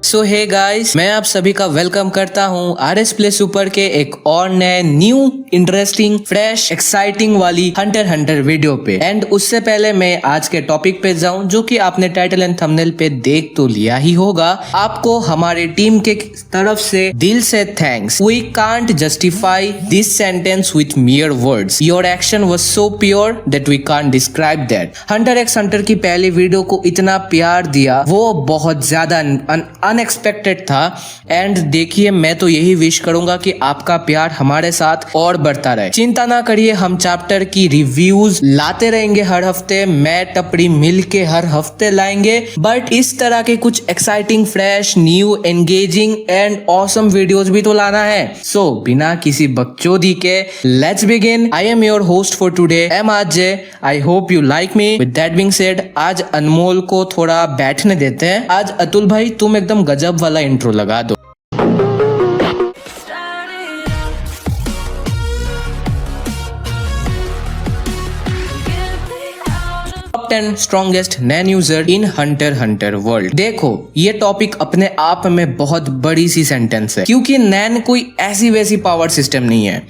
सो hey guys, मैं आप सभी का वेलकम करता हूँ RS प्ले सुपर के एक और नए न्यू इंटरेस्टिंग फ्रेश एक्साइटिंग वाली हंटर वीडियो पे। एंड उससे पहले मैं आज के टॉपिक पे जाऊं, जो कि आपने टाइटल एंड थंबनेल पे देख तो लिया ही होगा। आपको हमारी टीम के तरफ से दिल से thanks. We can't justify this sentence with mere words. Your action was so pure that we can't describe that. Hunter X Hunter की पहली वीडियो को इतना प्यार दिया, वो बहुत ज्यादा अनएक्सपेक्टेड था। एंड देखिए, मैं तो यही विश करूंगा कि आपका प्यार हमारे साथ और बढ़ता रहे। चिंता ना करिए, हम चैप्टर की रिव्यूज लाते रहेंगे हर हफ्ते। मैं टपड़ी मिल के हर हफ्ते लाएंगे, बट इस तरह के कुछ exciting, fresh, new, engaging and awesome videos भी तो लाना है। सो बिना किसी बकचोदी के let's begin. I am your host for today, am RJ. I hope you like me. With that being said, आज अनमोल को थोड़ा बैठने देते हैं। आज अतुल भाई, तुम एकदम गजब वाला इंट्रो लगा दो। Top 10 strongest Nen user in Hunter world. देखो, ये टॉपिक अपने आप में बहुत बड़ी सी सेंटेंस है, क्योंकि नैन कोई ऐसी वैसी पावर सिस्टम नहीं है।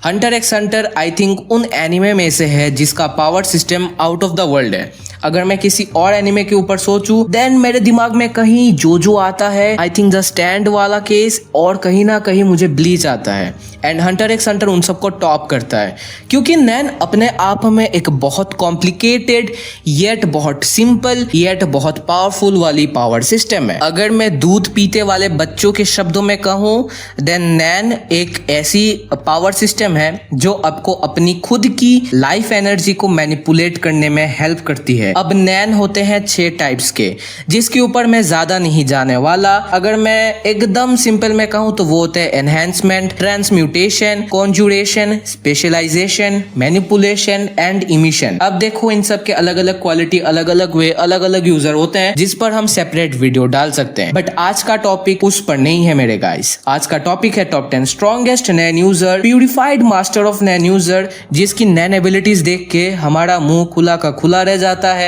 Hunter X Hunter I think उन एनिमे में से है जिसका power system out of the world है। अगर मैं किसी और एनिमे के ऊपर सोचूं, देन मेरे दिमाग में कहीं जो आता है, आई थिंक द स्टैंड वाला केस, और कहीं ना कहीं मुझे ब्लीच आता है। एंड हंटर एक्स हंटर उन सबको टॉप करता है, क्योंकि नैन अपने आप में एक बहुत कॉम्प्लिकेटेड येट बहुत सिंपल येट बहुत पावरफुल वाली पावर सिस्टम है। अगर मैं दूध पीते वाले बच्चों के शब्दों में कहूं, देन नैन एक ऐसी पावर सिस्टम है जो आपको अपनी खुद की लाइफ एनर्जी को मैनिपुलेट करने में हेल्प करती है। अब नैन होते हैं 6 टाइप्स के, जिसके ऊपर मैं ज्यादा नहीं जाने वाला। अगर मैं एकदम सिंपल में कहूं तो वो होते हैं enhancement, transmutation, conjuration, specialization, manipulation and emission. अब देखो, इन सब के अलग अलग क्वालिटी, अलग अलग वे, अलग अलग यूजर होते हैं, जिस पर हम सेपरेट वीडियो डाल सकते हैं। बट आज का टॉपिक उस पर नहीं है मेरे गाइस। आज का टॉपिक है top 10 strongest Nen user, purified master of Nen user, जिसकी नैन एबिलिटीज देख के हमारा मुंह खुला का खुला रह जाता है।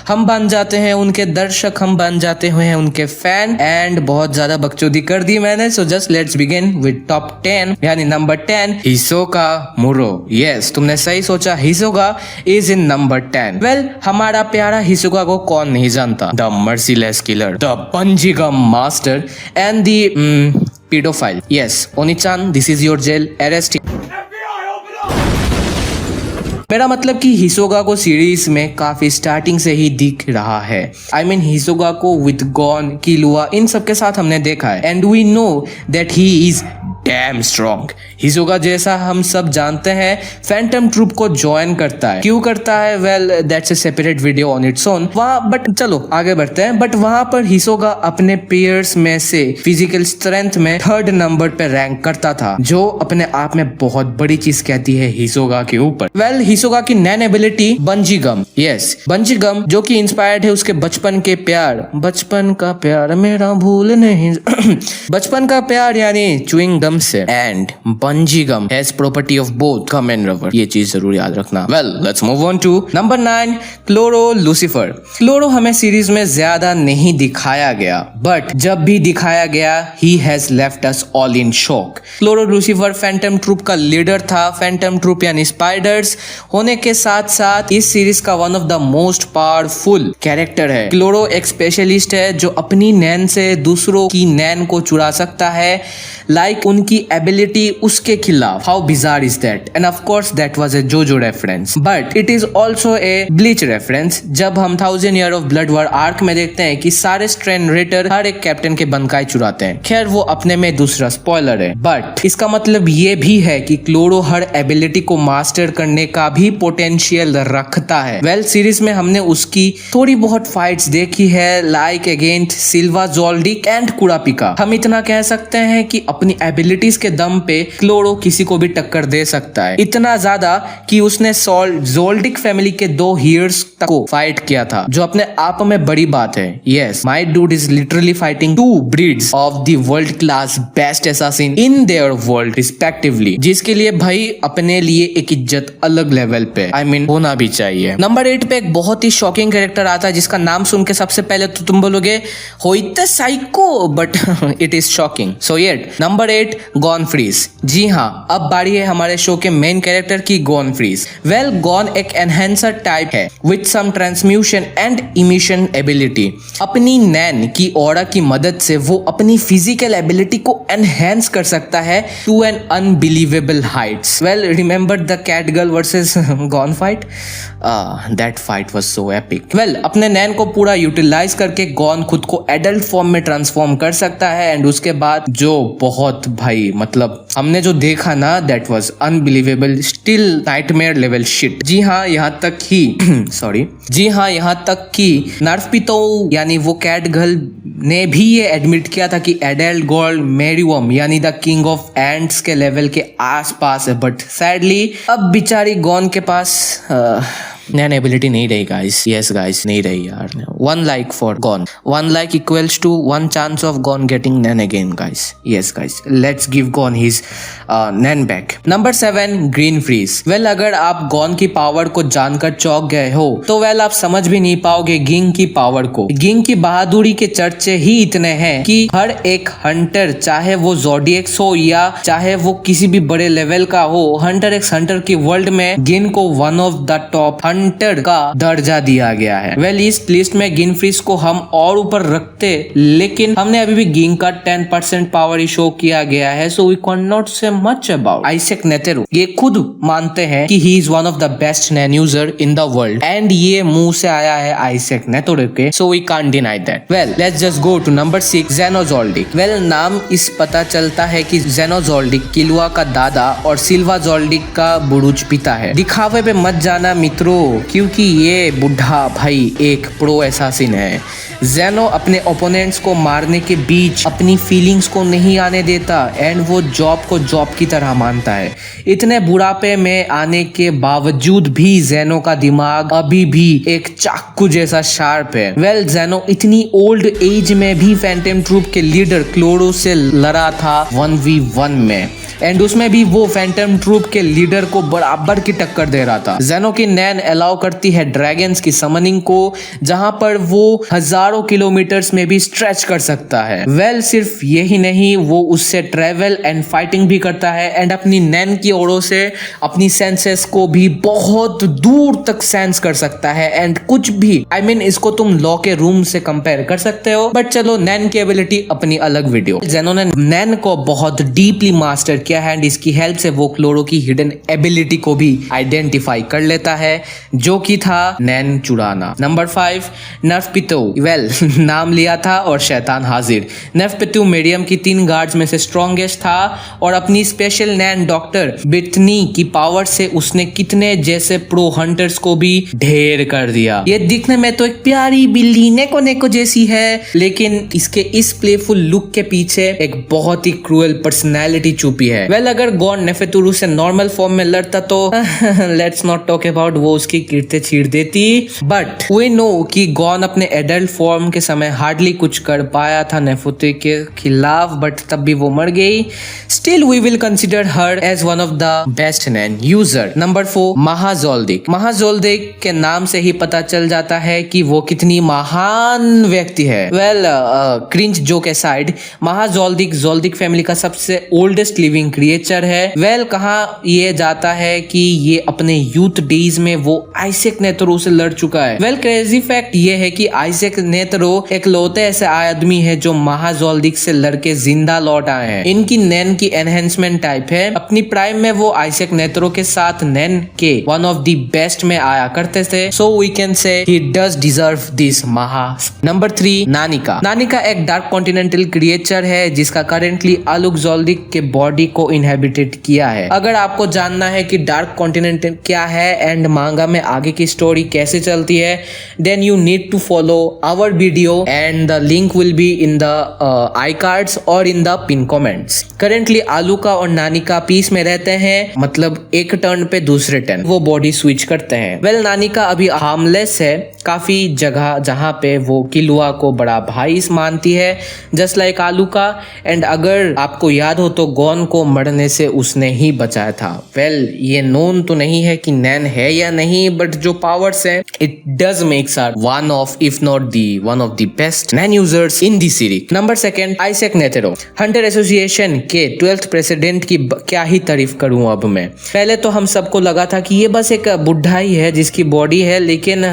हम बन जाते हैं उनके दर्शक, हम बन जाते हैं उनके फैन। एंड बहुत ज्यादा बकचोदी कर दी मैंने, so just let's begin with top 10, यानी नंबर 10, हिसोका मुरो। यस, तुमने सही सोचा, Hisoka is in number 10। Well, हमारा प्यारा हिसोका को कौन नहीं जानता? The merciless killer, the bungee मास्टर master and pedophile. Yes, Oni-chan, this is your jail. Arrest him. मेरा मतलब कि हिसोगा को सीरीज में काफी स्टार्टिंग से ही दिख रहा है। आई मीन, हिसोगा को विद गॉन, किलुआ, इन सब के साथ हमने देखा है। And we know that he is damn strong. Hisoka, जैसा हम सब जानते हैं, फैंटम ट्रूप को ज्वाइन करता है। क्यों करता है? Well, that's a separate video on its own. वहां, बट चलो आगे बढ़ते हैं। बट वहां पर हिसोगा अपने पेयर्स में से फिजिकल स्ट्रेंथ में 3rd नंबर पे रैंक करता था, जो अपने आप में बहुत बड़ी चीज कहती है हिसोगा के ऊपर। वेल, हिसोगा की नैन एबिलिटी बंजीगम। यस, बंजीगम, जो कि इंस्पायर्ड है उसके बचपन के प्यार, बचपन का प्यार मेरा भूल नहीं बचपन का प्यार यानी च्युइंग गम से। And bungee gum has property of both gum and rubber. ये चीज जरूर याद रखना। Well, let's move on to number 9, Chrollo Lucilfer. Chrollo हमें सीरीज में ज्यादा नहीं दिखाया गया, बट जब भी दिखाया गया, he has left us all in shock. Chrollo Lucifer Phantom Troupe का लीडर था। फैंटम ट्रूप यानी स्पाइडर्स होने के साथ साथ इस सीरीज का one of the most powerful character है। क्लोरो एक स्पेशलिस्ट है जो अपनी नैन से दूसरों की नैन को चुरा सकता है, लाइक उनकी एबिलिटी उसके खिलाफ। How bizarre is that? And of course that was a JoJo reference, but it is also a Bleach reference. जब हम 1000 year of blood war arc में देखते हैं कि सारे स्ट्रेन रेटर हर एक कैप्टन के बनकाई चुराते हैं। खैर, वो अपने में दूसरा स्पॉइलर है, बट इसका मतलब ये भी है कि क्लोरो हर एबिलिटी को मास्टर करने का भी पोटेंशियल रखता है। वेल, सीरीज में हमने उसकी थोड़ी बहुत फाइट्स देखी है, लाइक अगेंस्ट सिल्वा, जोल्डिक एंड कुरापिका। हम इतना कह सकते हैं कि अपनी एबिलिटी एबिलिटीज के दम पे क्लोरो किसी को भी टक्कर दे सकता है, इतना ज्यादा कि उसने ज़ोल्डिक फैमिली के 2 हीयर्स को फाइट किया था, जो अपने आप में बड़ी बात है। Yes, my dude is literally fighting 2 breeds of the world class best assassin in their world respectively, जिसके लिए भाई अपने लिए एक इज्जत अलग लेवल पे होना भी चाहिए। नंबर 8 पे एक बहुत ही शॉकिंग कैरेक्टर आता है जिसका नाम सुन के सबसे पहले तो तुम बोलोगे होइते psycho, but it is shocking. So yet number 8 Gon Freecss. जी हाँ, अब बारी है हमारे शो के मेन कैरेक्टर की, गॉन फ्रीज। वेल, गॉन एक एनहेंसर टाइप है with some transmutation and emission ability. अपनी नैन की ऑरा की मदद से वो अपनी फिजिकल एबिलिटी को एनहेंस कर सकता है to an unbelievable heights. Well, remember the cat girl versus Gon fight? That fight was so epic. Well, अपने नैन को पूरा यूटिलाइज करके गॉन खुद को एडल्ट फॉर्म में ट्रांसफॉर्म कर सकता है एंड उसके बाद जो बहुत भाई मतलब हमने जो देखा ना, that was unbelievable, still nightmare level shit. जी हाँ, यहाँ तक ही सॉरी जी हाँ, यहाँ तक कि नर्फपितो यानी वो कैट गर्ल ने भी ये एडमिट किया था कि एडल्ट गर्ल मेरीवम यानी द किंग ऑफ एंट्स के लेवल के आसपास है, बट सैडली अब बेचारी गॉन के पास नैन एबिलिटी नहीं रही गाइस। यस गाइस, नहीं रही यार। 1 like for Gon. 1 like equals to 1 chance of Gon getting Nen again guys. Yes guys, let's give Gon his Nen back. Number 7 green freeze. Well, अगर आप गॉन की power को जानकर चौंक गए हो तो वेल आप समझ भी नहीं पाओगे गिंग की पावर को। गिंग की बहादुरी के चर्चे ही इतने हैं कि हर एक हंटर, चाहे वो ज़ोडिएक्स हो या चाहे वो किसी भी बड़े लेवल का हो, हंटर एक्स हंटर की वर्ल्ड में गिन को one of the top Hunter का दर्जा दिया गया है। वेल, इस लिस्ट में गिन फ्रीज को हम और ऊपर रखते, लेकिन हमने अभी भी गिंग का 10% पावर ही शो किया गया है, so we can not say much about Isaac Netero. ये खुद मानते हैं कि he is one of the best Nen user in the world and ये मुंह से आया है आइजैक नेतेरो के, so we can't deny that. Well, let's just go to number 6 Zeno Zoldyck. Well, नाम इस पता चलता है कि ज़ेनोज़ोल्डिक किलुआ का दादा और सिल्वा ज़ोल्डिक का बुड़ुच पिता है। दिखावे पे मत जाना मित्रों, क्योंकि ये बुढ़ा भाई एक प्रो एसासिन है। ज़ेनो अपने ओपोनेंट्स को मारने के बीच अपनी फीलिंग्स को नहीं आने देता एंड वो जॉब को जॉब की तरह मानता है। इतने बुढ़ापे में आने के बावजूद भी ज़ेनो का दिमाग अभी भी एक चाकू जैसा शार्प है। वेल, ज़ेनो इतनी ओल्ड एज में भी फैंटम ट्रूप के लीडर क्लोरो से लड़ा था 1v1 में एंड उसमें भी वो फैंटम ट्रूप के लीडर को बराबर की टक्कर दे रहा था। ज़ेनो की नैन अलाउ करती है ड्रैगन्स की समनिंग को, जहां पर वो हजारों किलोमीटर्स में भी स्ट्रेच कर सकता है। वेल, सिर्फ यही नहीं, वो उससे ट्रेवल एंड फाइटिंग भी करता है एंड अपनी नैन की ओरों से अपनी सेंसेस को भी बहुत दूर तक सेंस कर सकता है एंड कुछ भी इसको तुम लॉ के रूम से कंपेयर कर सकते हो, बट चलो, नैन की एबिलिटी अपनी अलग वीडियो। ज़ेनो ने नैन को बहुत डीपली मास्टर किया है एंड इसकी हेल्प से वो क्लोरो की हिडन एबिलिटी को भी आइडेंटिफाई कर लेता है, जो कि था नैन चुराना। नंबर 5 नर्फपितो। वेल, नाम लिया था और शैतान हाजिर। नर्फपितो मीडियम की 3 गार्ड्स में से स्ट्रॉन्गेस्ट था और अपनी स्पेशल नैन डॉक्टर बिथनी की पावर से उसने कितने जैसे प्रो हंटर्स को भी ढेर कर दिया। ये दिखने में तो एक प्यारी बिल्ली नेको जैसी है, लेकिन इसके इस प्लेफुल लुक के पीछे एक बहुत ही क्रूअल पर्सनैलिटी छुपी है। वेल, अगर गॉन नेफेतुरु से नॉर्मल फॉर्म में लड़ता तो लेट्स नॉट टॉक अबाउट, वो उसकी कीर्ते छीड़ देती, बट वी नो कि गॉन अपने एडल्ट फॉर्म के समय हार्डली कुछ कर पाया था नेफेतुरु के खिलाफ, बट तब भी वो मर गई। Still we will consider her as one of the best Nen user. Number 4 Maha Zoldyck. Maha Zoldyck के नाम से ही पता चल जाता है कि वो कितनी महान व्यक्ति है। Well, cringe joke aside, Maha Zoldyck Zoldyck family का सबसे ओल्डेस्ट लिविंग क्रिएचर है। वेल, कहा यह जाता है कि ये अपने यूथ डेज में वो आइजैक नेतेरो से लड़ चुका है। वेल, क्रेजी फैक्ट ये है कि आइजैक नेतेरो एक लौते ऐसे आदमी है जो महाज़ोल्डिक से लड़के जिंदा लौट आए हैं। इनकी नैन की एनहेंसमेंट टाइप है। अपनी प्राइम में वो आइजैक नेतेरो के साथ नैन के वन ऑफ द बेस्ट में आया करते थे, सो we can say he does deserve this Maha. Number 3 Nanika. Nanika एक डार्क कॉन्टिनेंटल क्रिएचर है जिसका करेंटली आलुक ज़ोल्डिक के बॉडी को इनहेबिटेट किया है। अगर आपको जानना है कि डार्क कॉन्टिनेंट क्या है एंड मांगा में आगे की स्टोरी कैसे चलती है, then you need to follow our video and the link will be in the I cards और in the pin comments. Currently Alluka और नानिका पीस में रहते हैं, मतलब एक टर्न पे दूसरे टर्न वो बॉडी स्विच करते हैं। वेल नानिका अभी हार्मलेस है काफी जगह जहां पे वो किलुआ को बड़ा भाई मानती है, जस्ट लाइक आलूका। एंड अगर आपको याद हो तो गॉन को मरने से उसने ही बचाया था। वेल ये नोन तो नहीं है कि नैन है या नहीं, बट जो पावर्स है it does makes her one of if not the one of the best Nen users in the series. Number second, Isaac Netero, Hunter Association के 12th प्रेसिडेंट की क्या ही तारीफ करूं अब मैं। पहले तो हम सबको लगा था कि ये बस एक बुढ़ा ही है जिसकी बॉडी है, लेकिन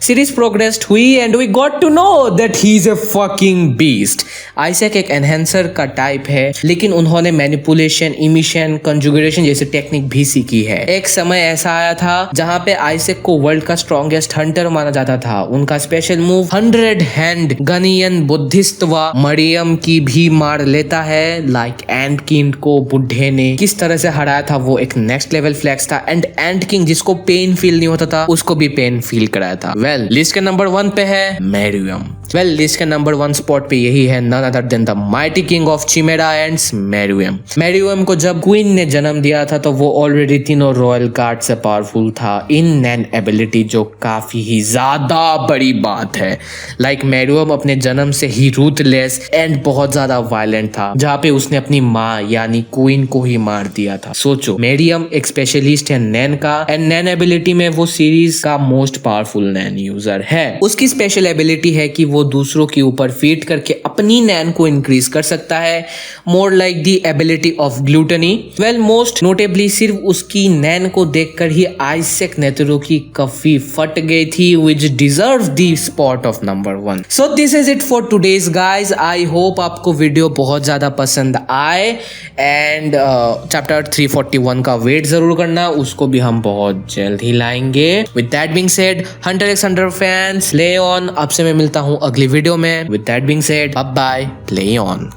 सीरीज प्रोग्रेस्ड हुई and we got to know that he is a fucking beast. Isaac एक एनहेंसर का टाइप है, लेकिन उन्होंने मैनिपुलेशन, इमिशन, कंजुगेशन जैसे टेक्निक भी सीखी है। एक समय ऐसा आया था जहां पे आइजैक को वर्ल्ड का स्ट्रॉन्गेस्ट हंटर माना जाता था। उनका स्पेशल मूव 100 हैंड गनियन बुद्धिस्ट व मरियम की भी मार लेता है। लाइक एंट किंग को बुढ़े ने किस तरह से हराया था वो एक नेक्स्ट लेवल फ्लेक्स था। एंड एंट किंग जिसको पेन फील नहीं होता था उसको भी पेन फील कराया था। वेल लिस्ट के नंबर 1 पे है मेरियम। वेल लिस्ट के नंबर 1 स्पॉट पे यही है none other than the mighty king of Chimera ants Meruem. Meruem को जब क्वीन ने जन्म दिया था तो वो ऑलरेडी तीनों रॉयल गार्ड से पावरफुल था इन नैन एबिलिटी, जो काफी ही ज्यादा बड़ी बात है। लाइक मेरियम अपने जन्म से ही रूथलेस एंड बहुत ज्यादा वायलेंट था, जहाँ पे उसने अपनी माँ यानी क्वीन को ही मार दिया था। सोचो मेरियम एक स्पेशलिस्ट है नैन का, एंड नैन एबिलिटी में वो सीरीज का मोस्ट पावरफुल नैन यूजर है। उसकी स्पेशल एबिलिटी है कि वो दूसरों के ऊपर फीड करके अपनी नैन को इंक्रीज कर सकता है, more like the ability of gluttony. Well most notably सिर्फ उसकी नैन को देखकर ही आइजैक नेतेरो की कफी फट गई थी, which deserves the spot of number 1. So this is it for today's guys. I hope आपको वीडियो बहुत ज्यादा पसंद आए एंड चैप्टर 341 का वेट जरूर करना, उसको भी हम बहुत जल्द ही लाएंगे। With that being said, Hunter x Hunter fans, play on। अब से मैं मिलता हूँ अगली वीडियो में। With that being said, bye bye, play on।